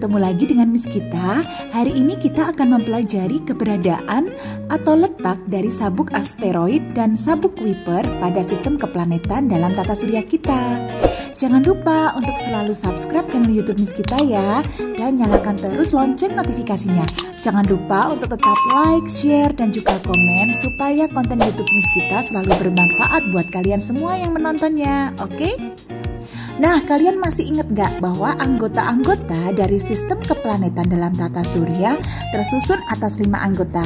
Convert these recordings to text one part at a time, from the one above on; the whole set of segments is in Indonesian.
bertemu lagi dengan Miss Gita. Hari ini kita akan mempelajari keberadaan atau letak dari sabuk asteroid dan sabuk Kuiper pada sistem keplanetan dalam tata surya kita. Jangan lupa untuk selalu subscribe channel YouTube Miss Gita ya, dan nyalakan terus lonceng notifikasinya. Jangan lupa untuk tetap like, share, dan juga komen supaya konten YouTube Miss Gita selalu bermanfaat buat kalian semua yang menontonnya, oke? Nah, kalian masih ingat gak bahwa anggota-anggota dari sistem keplanetan dalam tata surya tersusun atas 5 anggota?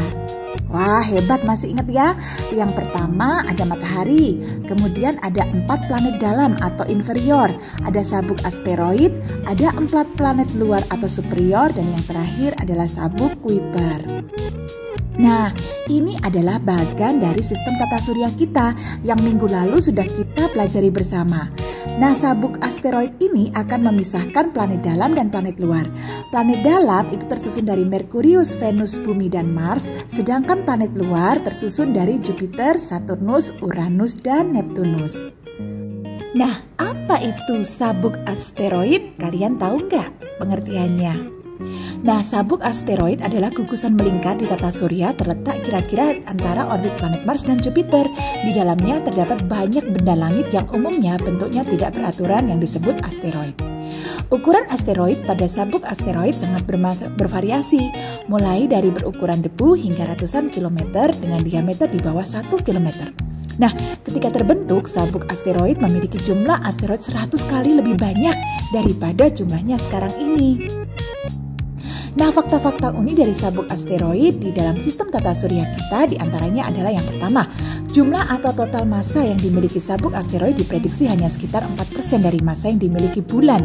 Wah, hebat, masih ingat ya? Yang pertama ada matahari, kemudian ada 4 planet dalam atau inferior, ada sabuk asteroid, ada 4 planet luar atau superior, dan yang terakhir adalah sabuk Kuiper. Nah, ini adalah bagian dari sistem tata surya kita yang minggu lalu sudah kita pelajari bersama. Nah, sabuk asteroid ini akan memisahkan planet dalam dan planet luar. Planet dalam itu tersusun dari Merkurius, Venus, Bumi, dan Mars, sedangkan planet luar tersusun dari Jupiter, Saturnus, Uranus, dan Neptunus. Nah, apa itu sabuk asteroid? Kalian tahu nggak pengertiannya? Nah, sabuk asteroid adalah gugusan melingkar di tata surya terletak kira-kira antara orbit planet Mars dan Jupiter. Di dalamnya terdapat banyak benda langit yang umumnya bentuknya tidak beraturan yang disebut asteroid. Ukuran asteroid pada sabuk asteroid sangat bervariasi, mulai dari berukuran debu hingga ratusan kilometer dengan diameter di bawah 1 kilometer. Nah, ketika terbentuk, sabuk asteroid memiliki jumlah asteroid 100 kali lebih banyak daripada jumlahnya sekarang ini. Nah, fakta-fakta unik dari sabuk asteroid di dalam sistem tata surya kita diantaranya adalah yang pertama, jumlah atau total massa yang dimiliki sabuk asteroid diprediksi hanya sekitar 4% dari massa yang dimiliki bulan.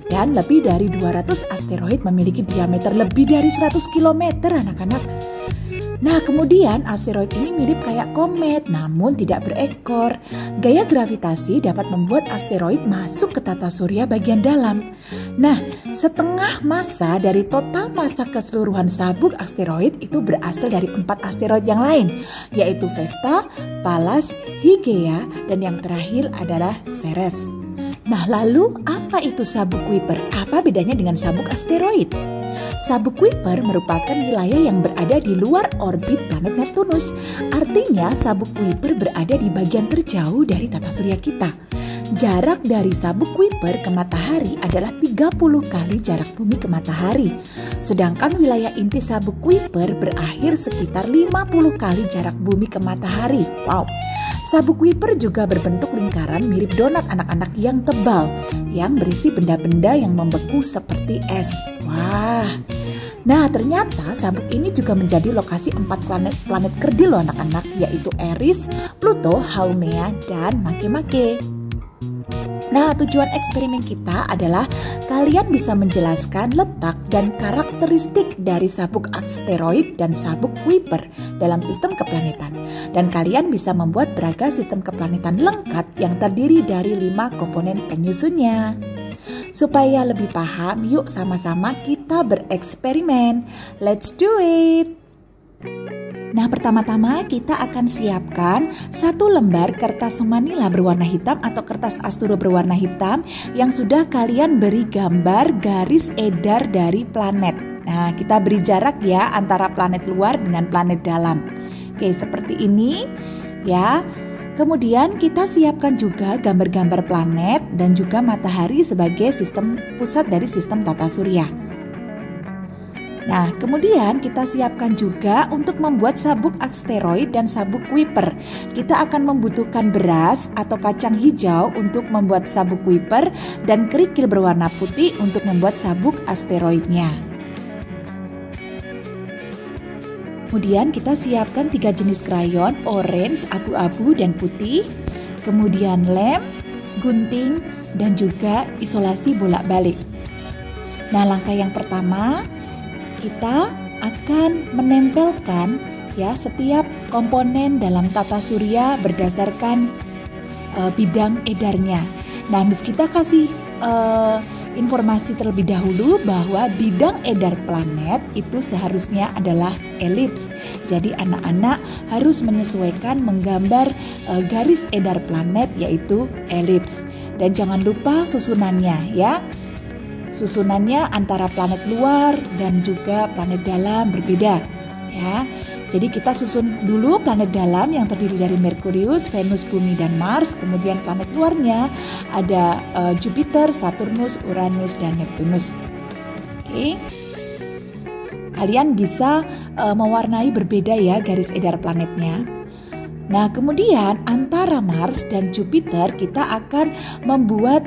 Dan lebih dari 200 asteroid memiliki diameter lebih dari 100 km, anak-anak. Nah, kemudian asteroid ini mirip kayak komet namun tidak berekor. Gaya gravitasi dapat membuat asteroid masuk ke tata surya bagian dalam. Nah, setengah massa dari total massa keseluruhan sabuk asteroid itu berasal dari 4 asteroid yang lain, yaitu Vesta, Pallas, Hygeia, dan yang terakhir adalah Ceres. Nah, lalu apa itu sabuk Kuiper? Apa bedanya dengan sabuk asteroid? Sabuk Kuiper merupakan wilayah yang berada di luar orbit planet Neptunus. Artinya sabuk Kuiper berada di bagian terjauh dari tata surya kita. Jarak dari sabuk Kuiper ke matahari adalah 30 kali jarak bumi ke matahari. Sedangkan wilayah inti sabuk Kuiper berakhir sekitar 50 kali jarak bumi ke matahari. Wow. Sabuk Kuiper juga berbentuk lingkaran mirip donat anak-anak yang tebal, yang berisi benda-benda yang membeku seperti es. Wah. Nah, ternyata sabuk ini juga menjadi lokasi 4 planet kerdil loh anak-anak, yaitu Eris, Pluto, Haumea, dan Makemake. Nah, tujuan eksperimen kita adalah kalian bisa menjelaskan letak dan karakteristik dari sabuk asteroid dan sabuk Kuiper dalam sistem keplanetan. Dan kalian bisa membuat braga sistem keplanetan lengkap yang terdiri dari 5 komponen penyusunnya. Supaya lebih paham, yuk sama-sama kita bereksperimen. Let's do it! Nah, pertama-tama kita akan siapkan 1 lembar kertas manila berwarna hitam atau kertas asturo berwarna hitam yang sudah kalian beri gambar garis edar dari planet. Nah, kita beri jarak ya antara planet luar dengan planet dalam. Oke, seperti ini ya. Kemudian kita siapkan juga gambar-gambar planet dan juga matahari sebagai sistem pusat dari sistem tata surya. Nah, kemudian kita siapkan juga untuk membuat sabuk asteroid dan sabuk Kuiper. Kita akan membutuhkan beras atau kacang hijau untuk membuat sabuk Kuiper dan kerikil berwarna putih untuk membuat sabuk asteroidnya. Kemudian kita siapkan 3 jenis krayon, orange, abu-abu, dan putih. Kemudian lem, gunting, dan juga isolasi bolak-balik. Nah, langkah yang pertama, kita akan menempelkan ya setiap komponen dalam tata surya berdasarkan bidang edarnya. Nah, Miss kita kasih informasi terlebih dahulu bahwa bidang edar planet itu seharusnya adalah elips. Jadi anak-anak harus menyesuaikan menggambar garis edar planet yaitu elips. Dan jangan lupa susunannya ya. susunannya antara planet luar dan juga planet dalam berbeda ya. Jadi kita susun dulu planet dalam yang terdiri dari Merkurius, Venus, Bumi, dan Mars. Kemudian planet luarnya ada Jupiter, Saturnus, Uranus, dan Neptunus. Oke. Kalian bisa mewarnai berbeda ya garis edar planetnya. Nah, kemudian antara Mars dan Jupiter kita akan membuat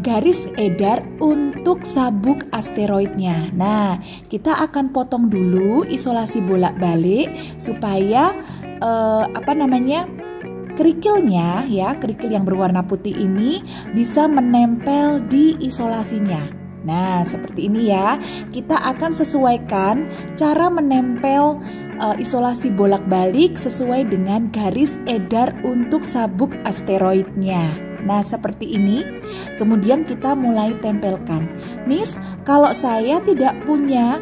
garis edar untuk sabuk asteroidnya. Nah, kita akan potong dulu isolasi bolak-balik supaya kerikilnya ya, kerikil yang berwarna putih ini bisa menempel di isolasinya. Nah, seperti ini ya. Kita akan sesuaikan cara menempel isolasi bolak-balik sesuai dengan garis edar untuk sabuk asteroidnya. Nah, seperti ini. Kemudian kita mulai tempelkan. Miss, kalau saya tidak punya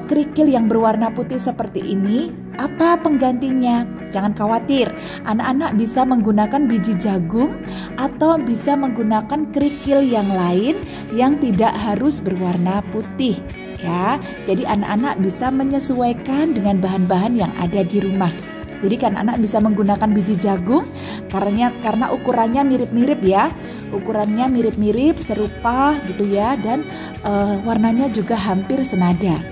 kerikil yang berwarna putih seperti ini, apa penggantinya? Jangan khawatir, anak-anak bisa menggunakan biji jagung atau bisa menggunakan kerikil yang lain yang tidak harus berwarna putih ya. Jadi anak-anak bisa menyesuaikan dengan bahan-bahan yang ada di rumah. Jadi kan anak bisa menggunakan biji jagung karena ukurannya mirip-mirip ya. Ukurannya mirip-mirip, serupa gitu ya, dan warnanya juga hampir senada.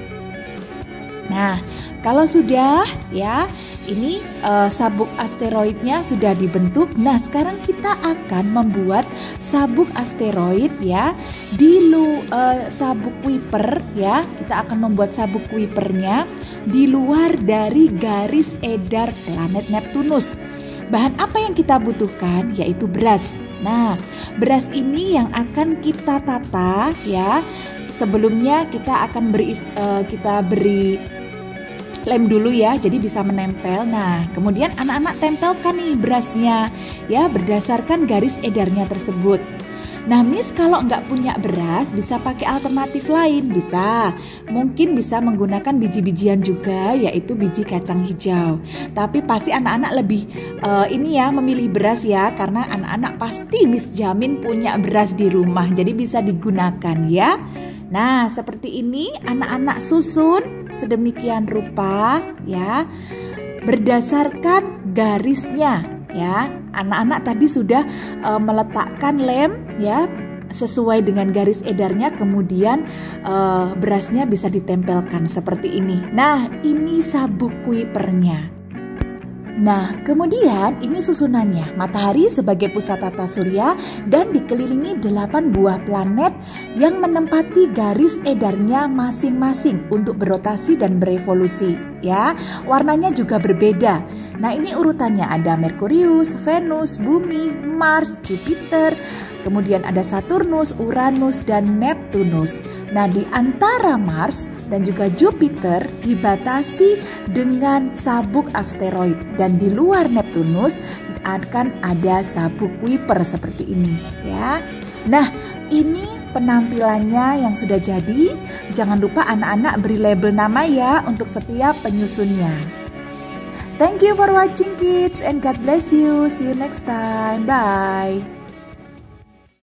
Nah, kalau sudah ya, ini sabuk asteroidnya sudah dibentuk. Nah, sekarang kita akan membuat sabuk asteroid ya sabuk Kuiper ya. Kita akan membuat sabuk Kuipernya di luar dari garis edar planet Neptunus. Bahan apa yang kita butuhkan? Yaitu beras. Nah, beras ini yang akan kita tata ya. Sebelumnya kita akan beri lem dulu ya, jadi bisa menempel. Nah, kemudian anak-anak tempelkan nih berasnya ya berdasarkan garis edarnya tersebut. Nah, Miss kalau nggak punya beras bisa pakai alternatif lain, mungkin bisa menggunakan biji-bijian juga, yaitu biji kacang hijau. Tapi pasti anak-anak lebih memilih beras ya, karena anak-anak pasti Miss jamin punya beras di rumah, jadi bisa digunakan ya. Nah, seperti ini anak-anak susun sedemikian rupa ya, berdasarkan garisnya ya. Anak-anak tadi sudah meletakkan lem ya sesuai dengan garis edarnya, kemudian berasnya bisa ditempelkan seperti ini. Nah, ini sabuk Kuipernya. Nah, kemudian ini susunannya. Matahari sebagai pusat tata surya dan dikelilingi 8 buah planet yang menempati garis edarnya masing-masing untuk berotasi dan berevolusi ya. Warnanya juga berbeda. Nah, ini urutannya ada Merkurius, Venus, Bumi, Mars, Jupiter, kemudian ada Saturnus, Uranus, dan Neptunus. Nah, di antara Mars dan juga Jupiter dibatasi dengan sabuk asteroid, dan di luar Neptunus akan ada sabuk Kuiper seperti ini ya. Nah, ini penampilannya yang sudah jadi. Jangan lupa anak-anak beri label nama ya untuk setiap penyusunnya. Thank you for watching kids and God bless you. See you next time. Bye.